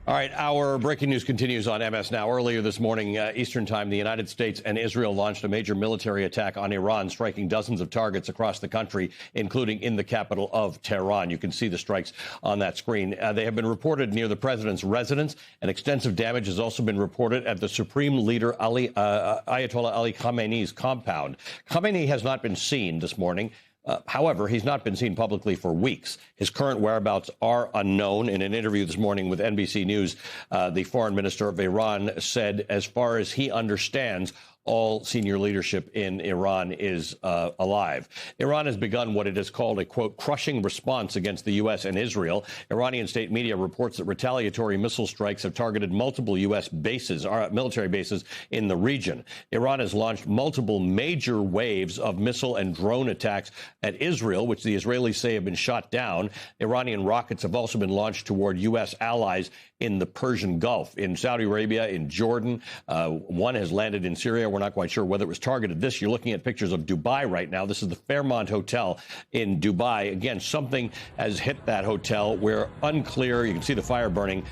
All right, our breaking news continues on MS Now. Earlier this morning, Eastern Time, the United States and Israel launched a major military attack on Iran, striking dozens of targets across the country, including in the capital of Tehran. You can see the strikes on that screen. They have been reported near the president's residence, and extensive damage has also been reported at the Supreme Leader Ayatollah Ali Khamenei's compound. Khamenei has not been seen this morning. However, he's not been seen publicly for weeks. His current whereabouts are unknown. In an interview this morning with NBC News, the foreign minister of Iran said, as far as he understands, all senior leadership in Iran is alive. Iran has begun what it has called a, quote, crushing response against the U.S. and Israel. Iranian state media reports that retaliatory missile strikes have targeted multiple U.S. bases, military bases in the region. Iran has launched multiple major waves of missile and drone attacks at Israel, which the Israelis say have been shot down. Iranian rockets have also been launched toward U.S. allies in the Persian Gulf, in Saudi Arabia, in Jordan. One has landed in Syria. We're not quite sure whether it was targeted. You're looking at pictures of Dubai right now. This is the Fairmont Hotel in Dubai. Again, something has hit that hotel. We're unclear. You can see the fire burning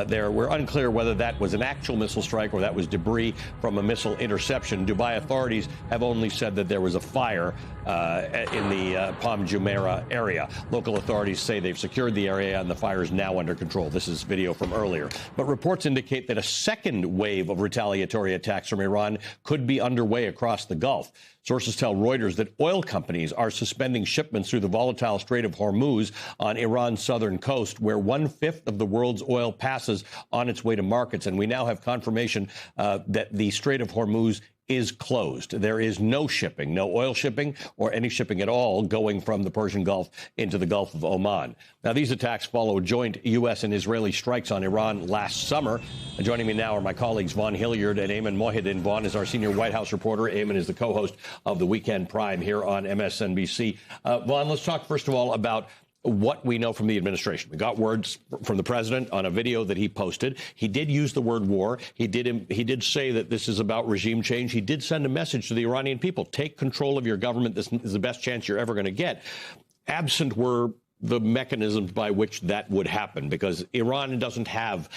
there. We're unclear whether that was an actual missile strike or that was debris from a missile interception. Dubai authorities have only said that there was a fire in the Palm Jumeirah area. Local authorities say they've secured the area and the fire is now under control. This is video from earlier. But reports indicate that a second wave of retaliatory attacks from Iran could be underway across the Gulf. Sources tell Reuters that oil companies are suspending shipments through the volatile Strait of Hormuz on Iran's southern coast, where 1/5 of the world's oil passes on its way to markets. And we now have confirmation that the Strait of Hormuz is closed. There is no shipping, no oil shipping or any shipping at all going from the Persian Gulf into the Gulf of Oman. Now, these attacks follow joint U.S. and Israeli strikes on Iran last summer. And joining me now are my colleagues Vaughn Hilliard and Ayman Mohyeldin. Vaughn is our senior White House reporter. Ayman is the co-host of the Weekend Prime here on MSNBC. Vaughn, let's talk first of all about what we know from the administration. We got words from the president on a video that he posted. He did use the word war. He did say that this is about regime change. He did send a message to the Iranian people. Take control of your government. This is the best chance you're ever going to get. Absent were the mechanisms by which that would happen, because Iran doesn't have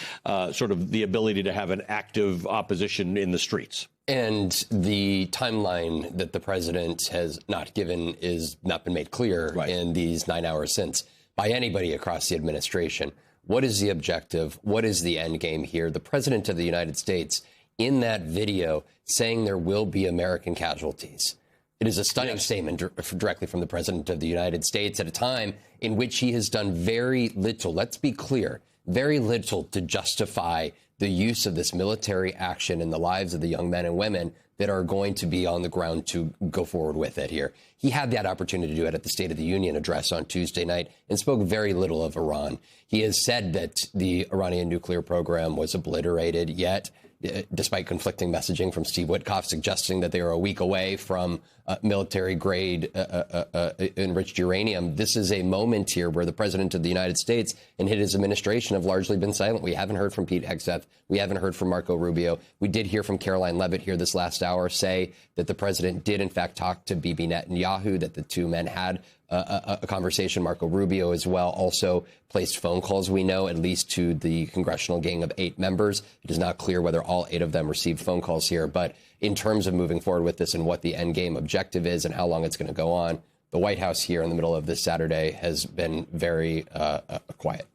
sort of the ability to have an active opposition in the streets. And the timeline that the president has not given is not been made clear in these 9 hours since by anybody across the administration. What is the objective? What is the end game here? The president of the United States in that video saying there will be American casualties. It is a stunning statement directly from the president of the United States at a time in which he has done very little. Let's be clear, very little to justify the use of this military action in the lives of the young men and women that are going to be on the ground to go forward with it here. He had that opportunity to do it at the State of the Union address on Tuesday night and spoke very little of Iran. He has said that the Iranian nuclear program was obliterated, yet despite conflicting messaging from Steve Witkoff suggesting that they are a week away from military-grade enriched uranium. This is a moment here where the president of the United States and his administration have largely been silent. We haven't heard from Pete Hegseth. We haven't heard from Marco Rubio. We did hear from Caroline Leavitt here this last hour say that the president did, in fact, talk to Bibi Netanyahu, that the two men had a conversation. Marco Rubio as well also placed phone calls, we know, at least to the congressional gang of 8 members. It is not clear whether all 8 of them received phone calls here. But in terms of moving forward with this and what the end game objective is and how long it's going to go on, the White House here in the middle of this Saturday has been very quiet.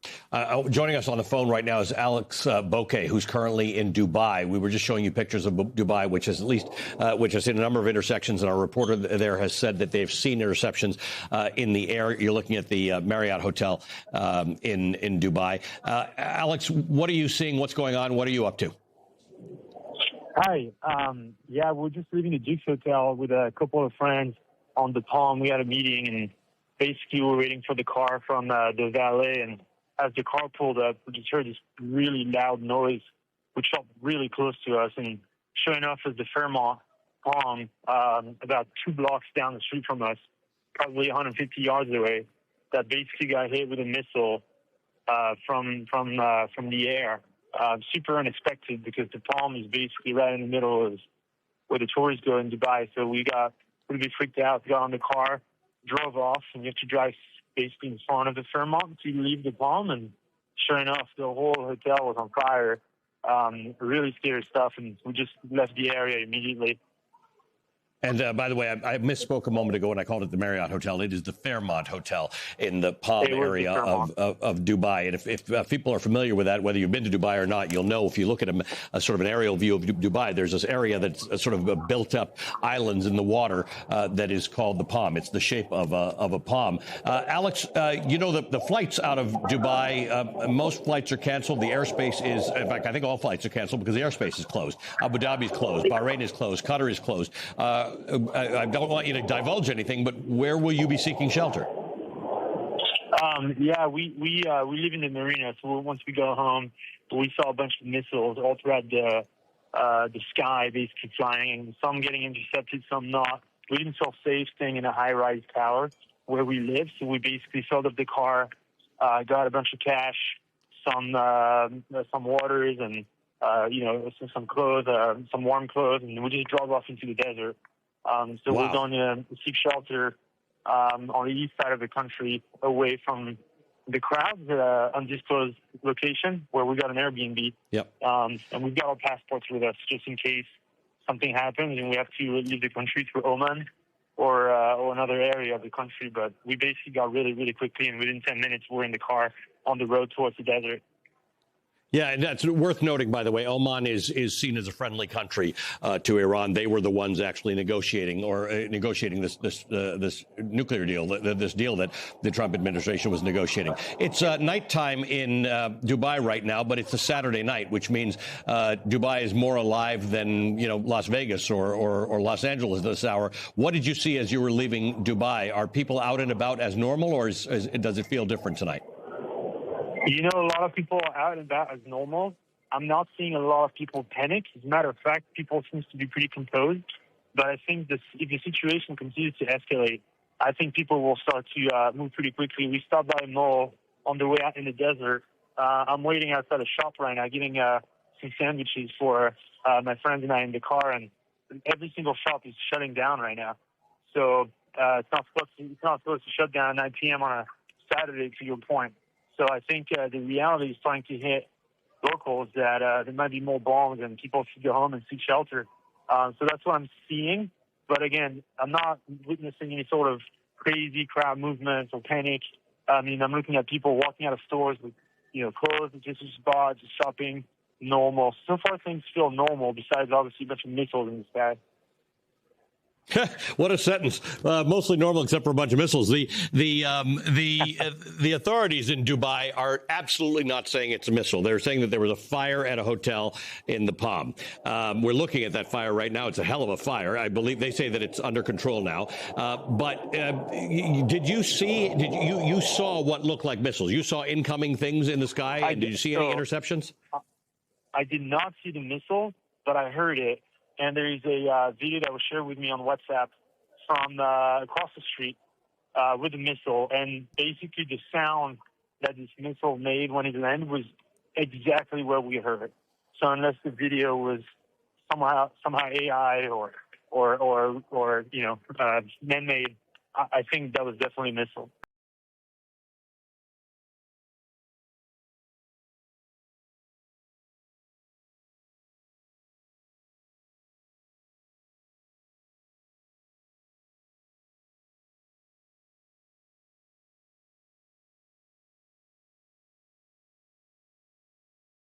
Joining us on the phone right now is Alex Bouquet, who's currently in Dubai. We were just showing you pictures of Dubai, which has seen a number of intersections, and our reporter there has said that they've seen interceptions in the air. You're looking at the Marriott Hotel in Dubai. Alex, what are you seeing? What's going on? What are you up to? Hi. We're just leaving the Dukes Hotel with a couple of friends on the Palm. We had a meeting, and basically we're waiting for the car from the valet. And as the car pulled up, we just heard this really loud noise, which felt really close to us. And sure enough, it's the Fairmont Palm, about 2 blocks down the street from us, probably 150 yards away, that basically got hit with a missile from the air. Super unexpected, because the Palm is basically right in the middle of where the tourists go in Dubai. So we got a little bit freaked out, got on the car, drove off, and you have to drive basically in front of the Fairmont to leave the Palm. And sure enough, the whole hotel was on fire. Really scary stuff, and we just left the area immediately. And by the way, I misspoke a moment ago when I called it the Marriott Hotel. It is the Fairmont Hotel in the Palm area of Dubai. And if people are familiar with that, whether you've been to Dubai or not, you'll know if you look at a sort of an aerial view of Dubai, there's this area that's sort of built up islands in the water that is called the Palm. It's the shape of a palm. Alex, you know, the flights out of Dubai, most flights are canceled. The airspace is, in fact, I think all flights are canceled because the airspace is closed. Abu Dhabi is closed. Bahrain is closed. Qatar is closed. I don't want you to divulge anything, but where will you be seeking shelter? Yeah, we live in the marina, so once we go home, we saw a bunch of missiles all throughout the sky, basically flying, some getting intercepted, some not. We didn't feel safe staying in a high-rise tower where we live, so we basically filled up the car, got a bunch of cash, some waters, and some clothes, some warm clothes, and we just drove off into the desert. So we're going to seek shelter on the east side of the country, away from the crowds, undisclosed location where we got an Airbnb. Yep. And we've got our passports with us just in case something happens and we have to leave the country to Oman or another area of the country. But we basically got really, really quickly, and within 10 minutes, we're in the car on the road towards the desert. Yeah, and that's worth noting, by the way. Oman is seen as a friendly country to Iran. They were the ones actually negotiating this nuclear deal, this deal that the Trump administration was negotiating. It's nighttime in Dubai right now, but it's a Saturday night, which means Dubai is more alive than Las Vegas or Los Angeles this hour. What did you see as you were leaving Dubai? Are people out and about as normal, or does it feel different tonight? A lot of people are out and about as normal. I'm not seeing a lot of people panic. As a matter of fact, people seem to be pretty composed. But I think if the situation continues to escalate, I think people will start to move pretty quickly. We stopped by a mall on the way out in the desert. I'm waiting outside a shop right now, getting some sandwiches for my friends and I in the car, and every single shop is shutting down right now. So it's not supposed to shut down at 9 p.m. on a Saturday, to your point. So I think the reality is starting to hit locals that there might be more bombs and people should go home and seek shelter. So that's what I'm seeing. But again, I'm not witnessing any sort of crazy crowd movements or panic. I mean, I'm looking at people walking out of stores with, clothes that just bought, just shopping, normal. So far, things feel normal, besides obviously a bunch of missiles in the sky. What a sentence! Mostly normal, except for a bunch of missiles. The authorities in Dubai are absolutely not saying it's a missile. They're saying that there was a fire at a hotel in the Palm. We're looking at that fire right now. It's a hell of a fire. I believe they say that it's under control now. But did you saw what looked like missiles? You saw incoming things in the sky, and did you see any interceptions? I did not see the missile, but I heard it. And there is a video that was shared with me on WhatsApp from across the street with a missile. And basically the sound that this missile made when it landed was exactly what we heard. So unless the video was somehow AI or man-made, I think that was definitely a missile.